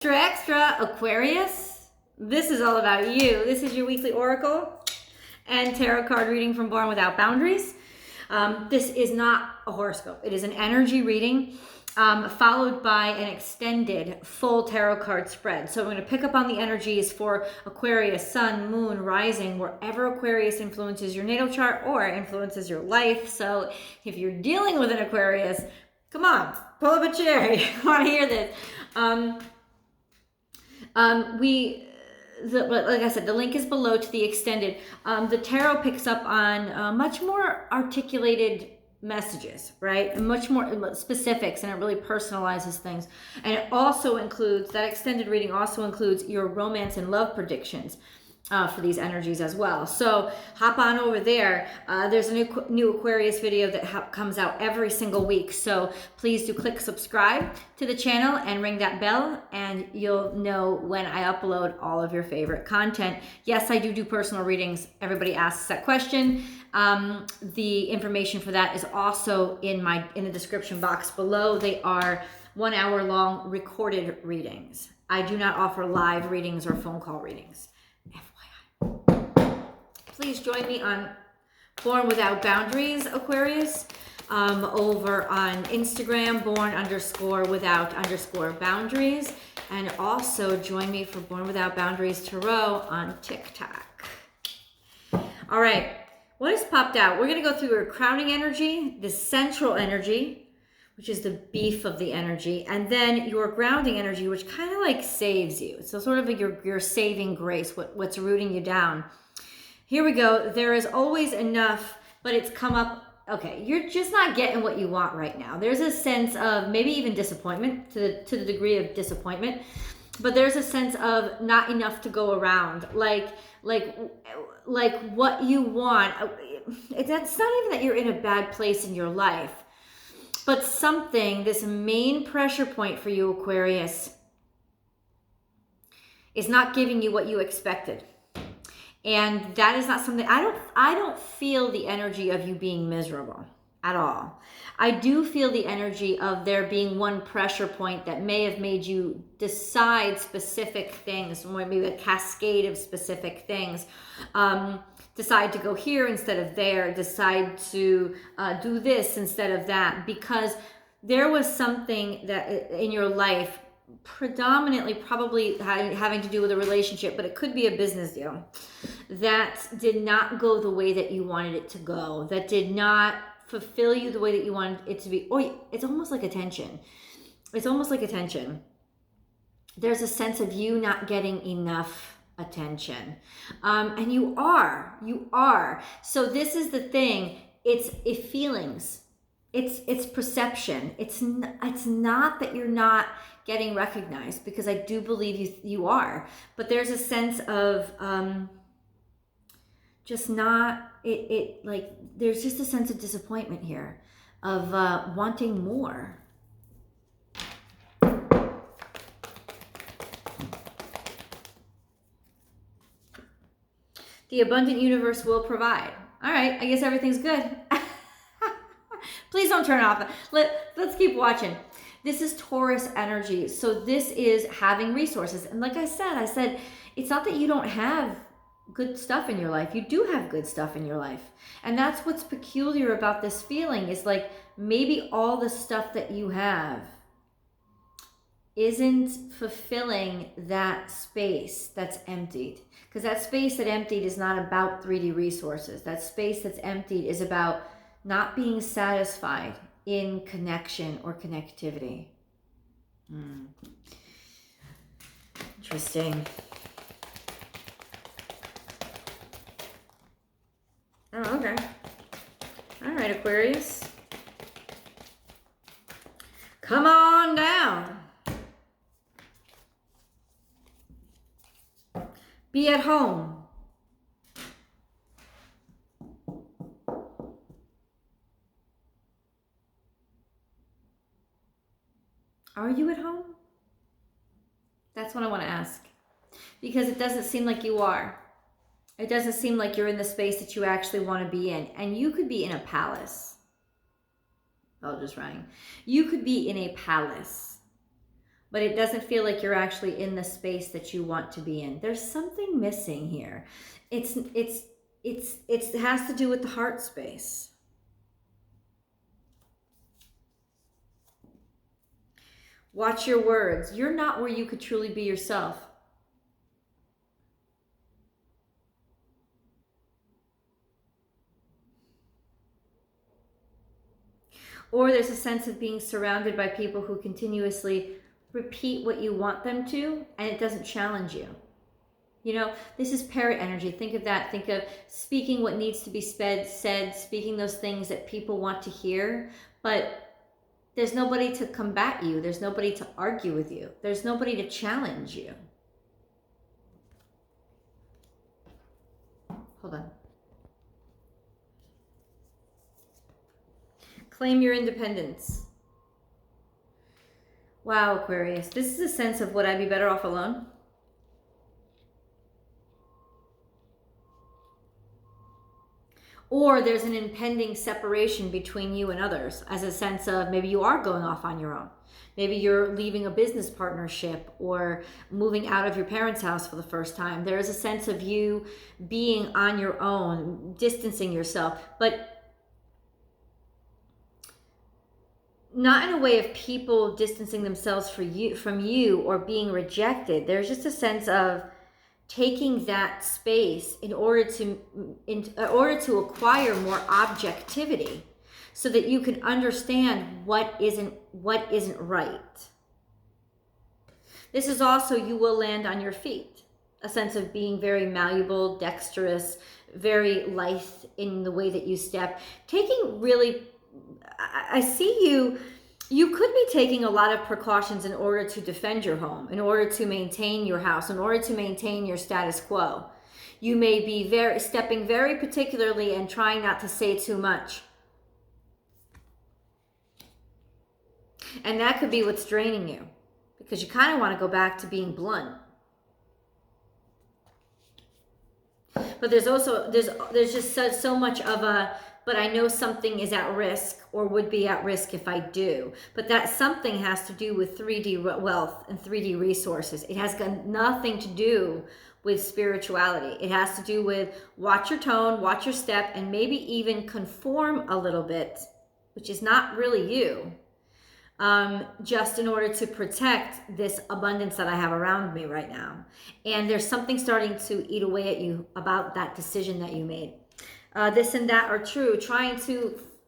Extra Aquarius. This is all about you. This is your weekly oracle and tarot card reading from Born Without Boundaries. This is not a horoscope. It is an energy reading followed by an extended full tarot card spread. So I'm going to pick up on the energies for Aquarius, Sun, Moon, Rising, wherever Aquarius influences your natal chart or influences your life. So if you're dealing with an Aquarius, come on, pull up a chair. You want to hear this. Like I said, the link is below to the extended. The tarot picks up on much more articulated messages, right? And much more specifics, and it really personalizes things. And it also includes, that extended reading also includes your romance and love predictions for these energies as well. So hop on over there. There's a new Aquarius video that comes out every single week. So please do click subscribe to the channel and ring that bell, and you'll know when I upload all of your favorite content. Yes, I do personal readings. Everybody asks that question. The information for that is also in the description box below. They are 1 hour long recorded readings. I do not offer live readings or phone call readings. Please join me on Born Without Boundaries, Aquarius, over on Instagram, born_without_boundaries, and also join me for Born Without Boundaries Tarot on TikTok. All right, what has popped out? We're going to go through your crowning energy, the central energy, which is the beef of the energy, and then your grounding energy, which kind of like saves you. So sort of like your saving grace, what's rooting you down. Here we go. There is always enough, but it's come up. Okay, you're just not getting what you want right now. There's a sense of maybe even disappointment, to the degree of disappointment, but there's a sense of not enough to go around. Like what you want. That's not even that you're in a bad place in your life, but something, this main pressure point for you, Aquarius, is not giving you what you expected. And that is not something, I don't feel the energy of you being miserable at all. I do feel the energy of there being one pressure point that may have made you decide specific things, or maybe a cascade of specific things. Decide to go here instead of there, decide to do this instead of that, because there was something that in your life, predominantly probably having to do with a relationship, but it could be a business deal, that did not go the way that you wanted it to go, that did not fulfill you the way that you wanted it to be. Or it's almost like attention. It's almost like attention. There's a sense of you not getting enough attention. And you are. So this is the thing. It's feelings. It's perception. It's not that you're not getting recognized, because I do believe you are, but there's a sense of just not it like there's just a sense of disappointment here, of wanting more. The abundant universe will provide. All right, I guess everything's good. Please don't turn off. Let's keep watching. This is Taurus energy. So this is having resources. And like I said, it's not that you don't have good stuff in your life. You do have good stuff in your life. And that's what's peculiar about this feeling, is like maybe all the stuff that you have isn't fulfilling that space that's emptied. Because that space that emptied is not about 3D resources. That space that's emptied is about not being satisfied in connection or connectivity. Interesting. Oh, okay. All right, Aquarius. Come on down. Be at home. Are you at home? That's what I want to ask. Because it doesn't seem like you are. It doesn't seem like you're in the space that you actually want to be in. And you could be in a palace. Bell just rang. You could be in a palace but it doesn't feel like you're actually in the space that you want to be in. There's something missing here. It has to do with the heart space. Watch your words. You're not where you could truly be yourself. Or there's a sense of being surrounded by people who continuously repeat what you want them to, and it doesn't challenge you. You know, this is parrot energy. Think of that. Think of speaking what needs to be said, speaking those things that people want to hear, but there's nobody to combat you. There's nobody to argue with you. There's nobody to challenge you. Hold on. Claim your independence. Wow, Aquarius. This is a sense of, would I be better off alone? Or there's an impending separation between you and others, as a sense of maybe you are going off on your own. Maybe you're leaving a business partnership or moving out of your parents' house for the first time. There is a sense of you being on your own, distancing yourself, but not in a way of people distancing themselves from you or being rejected. There's just a sense of taking that space in order to acquire more objectivity, so that you can understand what isn't right. This is also, you will land on your feet. A sense of being very malleable, dexterous, very lithe in the way that you step. Taking really, I see you could be taking a lot of precautions in order to defend your home, in order to maintain your house, in order to maintain your status quo. You may be stepping very particularly and trying not to say too much. And that could be what's draining you, because you kind of want to go back to being blunt. But there's just so much of a, but I know something is at risk or would be at risk if I do. But that something has to do with 3D wealth and 3D resources. It has got nothing to do with spirituality. It has to do with watch your tone, watch your step, and maybe even conform a little bit, which is not really you, just in order to protect this abundance that I have around me right now. And there's something starting to eat away at you about that decision that you made. This and that are true,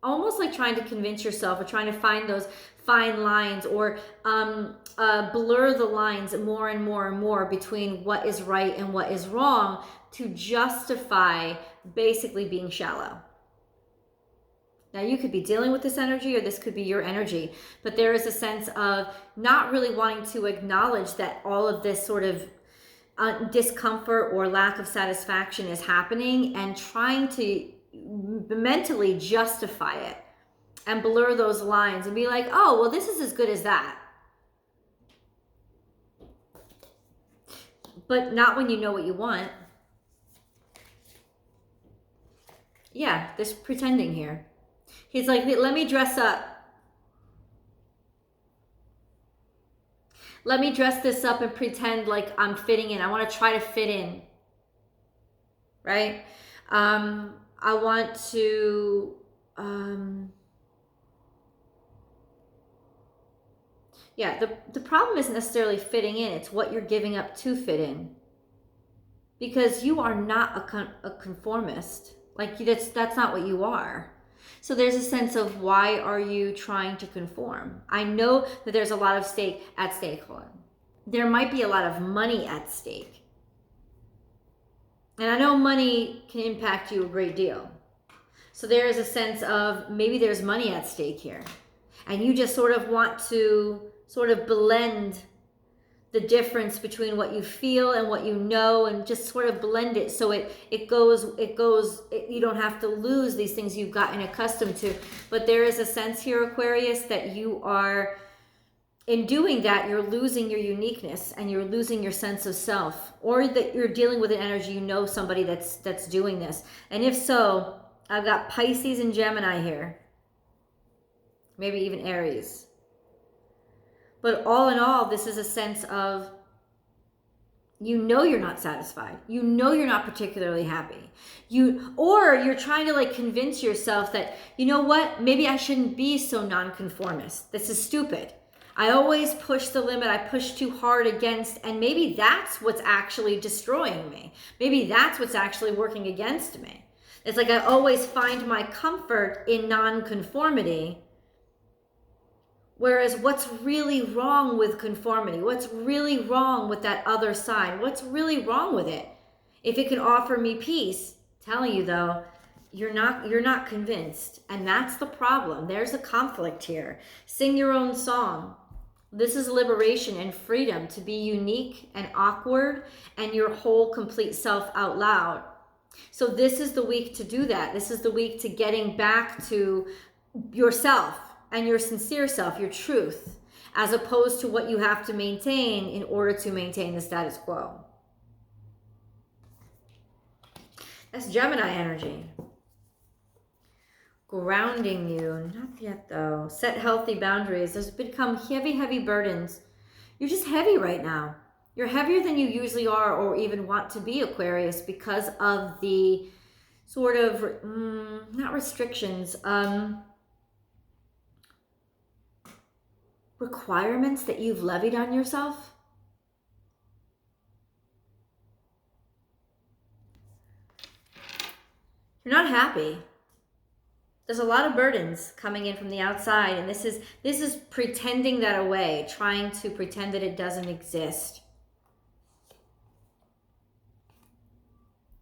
almost like trying to convince yourself, or trying to find those fine lines, or blur the lines more and more and more between what is right and what is wrong, to justify basically being shallow. Now, you could be dealing with this energy, or this could be your energy, but there is a sense of not really wanting to acknowledge that all of this sort of discomfort or lack of satisfaction is happening, and trying to mentally justify it and blur those lines and be like, oh, well, this is as good as that. But not when you know what you want. Yeah, this pretending here. He's like, let me dress up. Let me dress this up and pretend like I'm fitting in. I want to try to fit in. Right? I want to, the problem isn't necessarily fitting in. It's what you're giving up to fit in. Because you are not a conformist. Like, that's not what you are. So there's a sense of, why are you trying to conform? I know that there's a lot of at stake. Hold on. There might be a lot of money at stake. And I know money can impact you a great deal. So there is a sense of, maybe there's money at stake here. And you just sort of want to sort of blend the difference between what you feel and what you know, and just sort of blend it so it goes, you don't have to lose these things you've gotten accustomed to. But there is a sense here, Aquarius, that you are, in doing that, you're losing your uniqueness and you're losing your sense of self, or that you're dealing with an energy, somebody that's doing this. And if so, I've got Pisces and Gemini here, maybe even Aries. But all in all, this is a sense of, you know, you're not satisfied. You know, you're not particularly happy. Or you're trying to like convince yourself that, you know what, maybe I shouldn't be so nonconformist. This is stupid. I always push the limit. I push too hard against, and maybe that's what's actually destroying me. Maybe that's what's actually working against me. It's like I always find my comfort in nonconformity. Whereas what's really wrong with conformity? What's really wrong with that other side? What's really wrong with it? If it can offer me peace, telling you though, you're not convinced. And that's the problem. There's a conflict here. Sing your own song. This is liberation and freedom to be unique and awkward and your whole complete self out loud. So this is the week to do that. This is the week to getting back to yourself and your sincere self, your truth, as opposed to what you have to maintain in order to maintain the status quo. That's Gemini energy. Grounding you. Not yet though. Set healthy boundaries. There's become heavy burdens. You're just heavy right now. You're heavier than you usually are or even want to be, Aquarius, because of the sort of, not restrictions, requirements that you've levied on yourself. You're not happy. There's a lot of burdens coming in from the outside, and this is pretending that away, trying to pretend that it doesn't exist.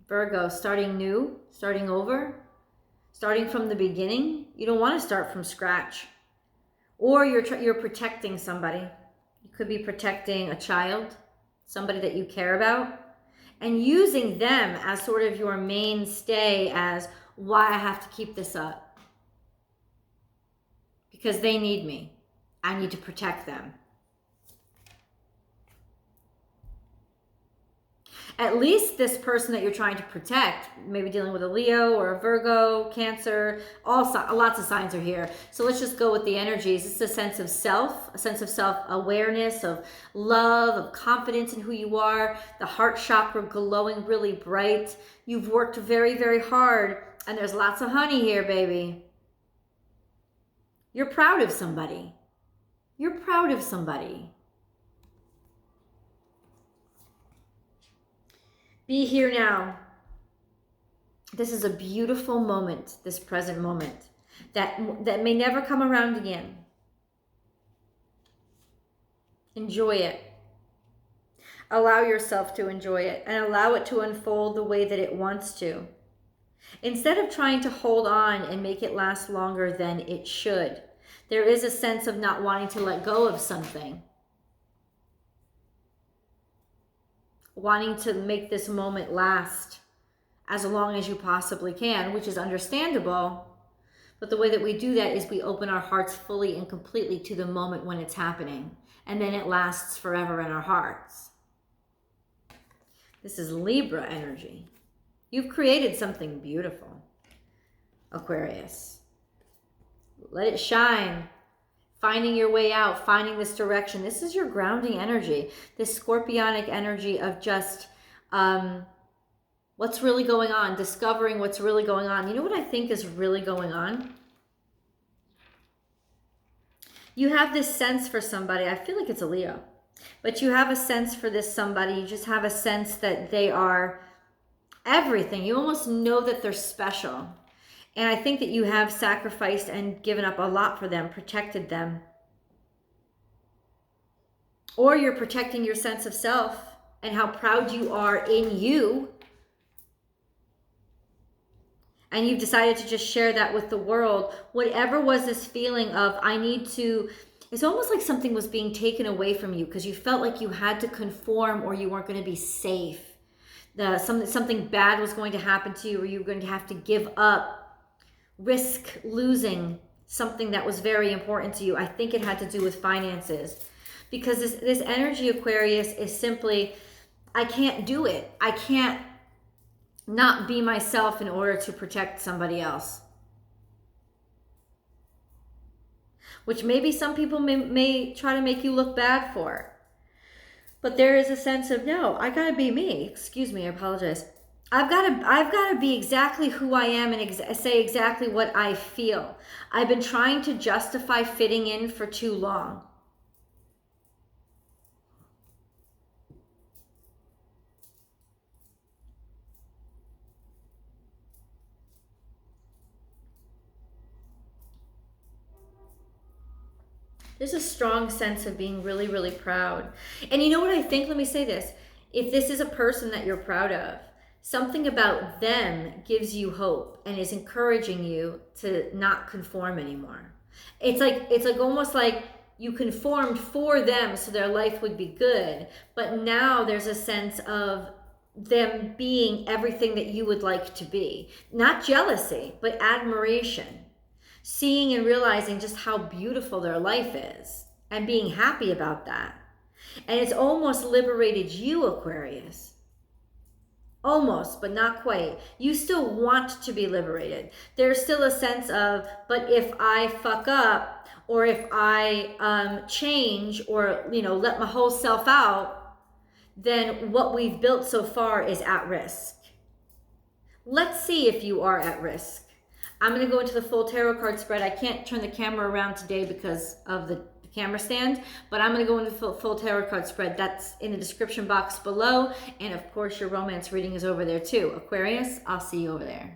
Virgo, starting new, starting over, starting from the beginning. You don't want to start from scratch. Or you're protecting somebody. You could be protecting a child, somebody that you care about, and using them as sort of your mainstay as why I have to keep this up. Because they need me. I need to protect them. At least this person that you're trying to protect, maybe dealing with a Leo or a Virgo, Cancer, lots of signs are here. So let's just go with the energies. It's a sense of self-awareness, of love, of confidence in who you are, the heart chakra glowing really bright. You've worked very hard, and there's lots of honey here, baby. You're proud of somebody. You're proud of somebody. Be here now. This is a beautiful moment, this present moment, that may never come around again. Enjoy it. Allow yourself to enjoy it and allow it to unfold the way that it wants to. Instead of trying to hold on and make it last longer than it should, there is a sense of not wanting to let go of something. Wanting to make this moment last as long as you possibly can, which is understandable. But the way that we do that is we open our hearts fully and completely to the moment when it's happening. And then it lasts forever in our hearts. This is Libra energy. You've created something beautiful, Aquarius. Let it shine. Finding your way out, finding this direction. This is your grounding energy, this scorpionic energy of just what's really going on, discovering what's really going on. You know what I think is really going on? You have this sense for somebody. I feel like it's a Leo, but you have a sense for this somebody. You just have a sense that they are everything. You almost know that they're special. And I think that you have sacrificed and given up a lot for them, protected them. Or you're protecting your sense of self and how proud you are in you. And you've decided to just share that with the world. Whatever was this feeling of, I need to, it's almost like something was being taken away from you because you felt like you had to conform or you weren't going to be safe. Something bad was going to happen to you or you were going to have to give up. Risk losing something that was very important to you. I think it had to do with finances. Because this energy, Aquarius, is simply, I can't do it. I can't not be myself in order to protect somebody else. which maybe some people may try to make you look bad for. But there is a sense of, no, I gotta be me. Excuse me, I apologize. I've gotta be exactly who I am and say exactly what I feel. I've been trying to justify fitting in for too long. There's a strong sense of being really, really proud. And you know what I think? Let me say this. If this is a person that you're proud of, something about them gives you hope and is encouraging you to not conform anymore. It's like almost like you conformed for them so their life would be good, but now there's a sense of them being everything that you would like to be. Not jealousy, but admiration. Seeing and realizing just how beautiful their life is and being happy about that. And it's almost liberated you, Aquarius. Almost, but not quite. You still want to be liberated. There's still a sense of, but if I fuck up, or if I change, or let my whole self out, then what we've built so far is at risk. Let's see if you are at risk. I'm going to go into the full tarot card spread. I can't turn the camera around today because of the camera stand, but I'm going to go into the full tarot card spread. That's in the description box below. And of course, your romance reading is over there too. Aquarius, I'll see you over there.